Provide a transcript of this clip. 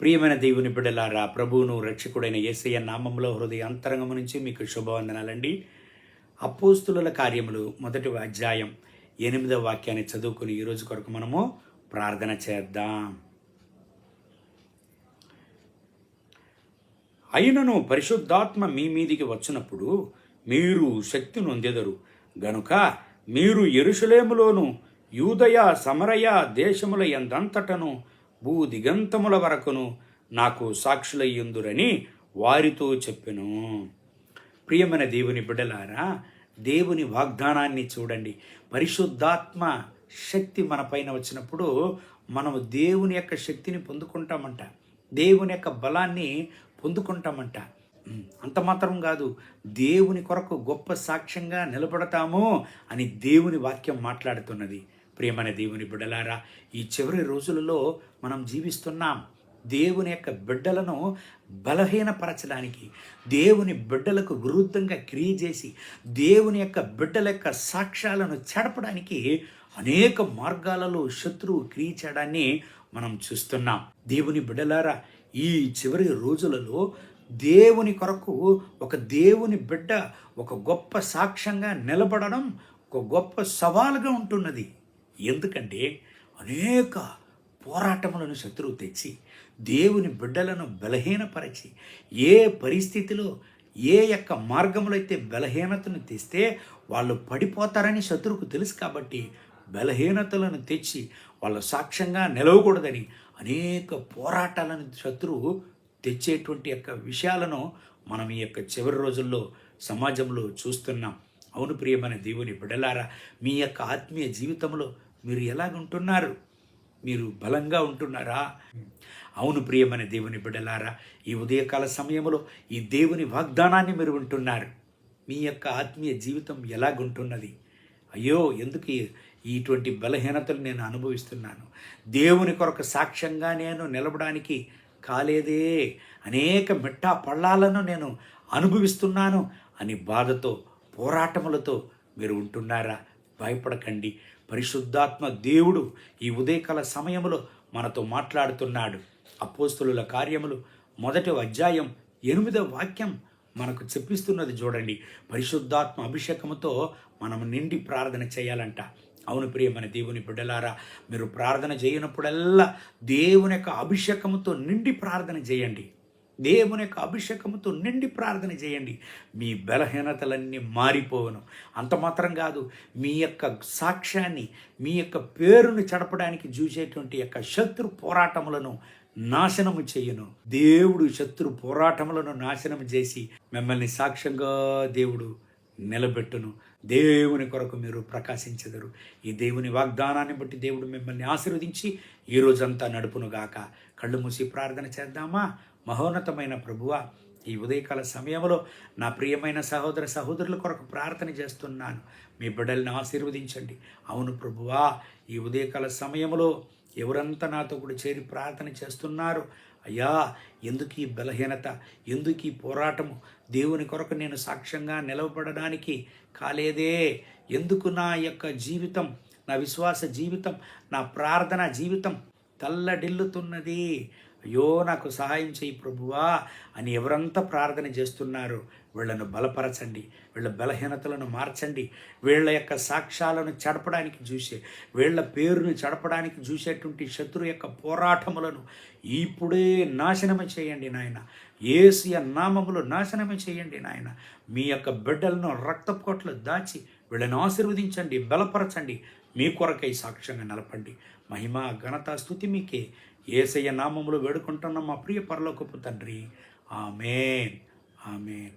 ప్రియమైన దేవుని బిడ్డలారా, ప్రభువును రక్షకుడైన యేసయ్య నామంలో హృదయ అంతరంగము నుంచి మీకు శుభవందనాలండి. అపోస్తుల కార్యములు 1వ అధ్యాయం 8వ వాక్యాన్ని చదువుకుని ఈరోజు కొరకు మనము ప్రార్థన చేద్దాం. అయినను పరిశుద్ధాత్మ మీ మీదికి వచ్చినప్పుడు మీరు శక్తి నొందెదరు గనుక మీరు యెరూషలేములోను యూదయ సమరయ దేశముల యందంతటను భూదిగంతముల వరకును నాకు సాక్షులయ్యుందురని వారితో చెప్పెను. ప్రియమైన దేవుని బిడ్డలారా, దేవుని వాగ్దానాన్ని చూడండి. పరిశుద్ధాత్మ శక్తి మన పైన వచ్చినప్పుడు మనము దేవుని యొక్క శక్తిని పొందుకుంటామంట, దేవుని యొక్క బలాన్ని పొందుకుంటామంట. అంత మాత్రం కాదు, దేవుని కొరకు గొప్ప సాక్ష్యంగా నిలబడతాము అని దేవుని వాక్యం మాట్లాడుతున్నది. ప్రియమైన దేవుని బిడ్డలారా, ఈ చివరి రోజులలో మనం జీవిస్తున్నాం. దేవుని యొక్క బిడ్డలను బలహీనపరచడానికి, దేవుని బిడ్డలకు విరుద్ధంగా క్రియ చేసి దేవుని యొక్క బిడ్డల యొక్క సాక్ష్యాలను చెడపడానికి అనేక మార్గాలలో శత్రువు క్రియ చేయడాన్ని మనం చూస్తున్నాం. దేవుని బిడ్డలారా, ఈ చివరి రోజులలో దేవుని కొరకు ఒక దేవుని బిడ్డ ఒక గొప్ప సాక్ష్యంగా నిలబడడం ఒక గొప్ప సవాలుగా ఉంటున్నది. ఎందుకంటే అనేక పోరాటములను శత్రువు తెచ్చి దేవుని బిడ్డలను బలహీనపరిచి, ఏ పరిస్థితిలో ఏ యొక్క మార్గంలో అయితే బలహీనతను తెస్తే వాళ్ళు పడిపోతారని శత్రువుకు తెలుసు. కాబట్టి బలహీనతలను తెచ్చి వాళ్ళు సాక్ష్యంగా నిలవకూడదని అనేక పోరాటాలను శత్రువు తెచ్చేటువంటి యొక్క విషయాలను మనం ఈ యొక్క చివరి రోజుల్లో సమాజంలో చూస్తున్నాం. అవును ప్రియమైన దేవుని బిడ్డలారా, మీ యొక్క ఆత్మీయ జీవితంలో మీరు ఎలాగుంటున్నారు? మీరు బలంగా ఉంటున్నారా? అవును ప్రియమైన దేవుని బిడ్డలారా, ఈ ఉదయకాల సమయంలో ఈ దేవుని వాగ్దానాన్ని మీరు వింటున్నారు. మీ యొక్క ఆత్మీయ జీవితం ఎలాగుంటున్నది? అయ్యో, ఎందుకు ఇటువంటి బలహీనతలు నేను అనుభవిస్తున్నాను? దేవుని కొరకు సాక్ష్యంగా నేను నిలబడానికి కాలేదే, అనేక మిట్టా పళ్ళాలను నేను అనుభవిస్తున్నాను అని బాధతో పోరాటములతో మీరు ఉంటున్నారా? భయపడకండి. పరిశుద్ధాత్మ దేవుడు ఈ ఉదయకాల సమయంలో మనతో మాట్లాడుతున్నాడు. అపోస్తుల కార్యములు 1వ అధ్యాయం 8వ వాక్యం మనకు చెప్పిస్తున్నది చూడండి. పరిశుద్ధాత్మ అభిషేకముతో మనం నిండి ప్రార్థన చేయాలంట. అవును ప్రియమైన దేవుని బిడ్డలారా, మీరు ప్రార్థన చేయనప్పుడల్లా దేవుని యొక్క అభిషేకముతో నిండి ప్రార్థన చేయండి. దేవుని యొక్క అభిషేకముతో నిండి ప్రార్థన చేయండి. మీ బలహీనతలన్నీ మారిపోవను. అంత మాత్రం కాదు, మీ యొక్క సాక్ష్యాన్ని, మీ యొక్క పేరును చెడపడానికి చూసేటువంటి యొక్క శత్రు పోరాటములను నాశనము చేయను. దేవుడు శత్రు పోరాటములను నాశనం చేసి మిమ్మల్ని సాక్ష్యంగా దేవుడు నిలబెట్టును. దేవుని కొరకు మీరు ప్రకాశించెదరు. ఈ దేవుని వాగ్దానాన్ని బట్టి దేవుడు మిమ్మల్ని ఆశీర్వదించి ఈ రోజంతా నడుపునుగాక. కళ్ళు మూసి ప్రార్థన చేద్దామా? మహోన్నతమైన ప్రభువా, ఈ ఉదయకాల సమయంలో నా ప్రియమైన సహోదర సహోదరుల కొరకు ప్రార్థన చేస్తున్నాను. మీ బిడ్డల్ని ఆశీర్వదించండి. అవును ప్రభువా, ఈ ఉదయకాల సమయంలో ఎవరంతా నాతో కూడా చేరి ప్రార్థన చేస్తున్నారు. అయ్యా, ఎందుకు ఈ బలహీనత, ఎందుకు ఈ పోరాటము? దేవుని కొరకు నేను సాక్ష్యంగా నిలవబడడానికి కాలేదే? ఎందుకు నా యొక్క జీవితం, నా విశ్వాస జీవితం, నా ప్రార్థన జీవితం తల్లడిల్లుతున్నది? అయ్యో, నాకు సహాయం చేయి ప్రభువా అని ఎవరంతా ప్రార్థన చేస్తున్నారు, వీళ్ళను బలపరచండి. వీళ్ళ బలహీనతలను మార్చండి. వీళ్ళ యొక్క సాక్ష్యాలను చెడపడానికి చూసే, వీళ్ళ పేరును చెడపడానికి చూసేటువంటి శత్రు యొక్క పోరాటములను ఇప్పుడే నాశనమే చేయండి నాయన. యేసు నామములో నాశనమే చేయండి నాయన. మీ యొక్క బిడ్డలను రక్తపు కొట్లు దాచి వీళ్ళను ఆశీర్వదించండి, బలపరచండి. మీ కొరకై సాక్ష్యంగా నిలపండి. మహిమ ఘనత స్తుతి మీకే. యేసయ్య నామములో వేడుకుంటున్న మా ప్రియ పరలోకపు తండ్రి. ఆమేన్, ఆమేన్.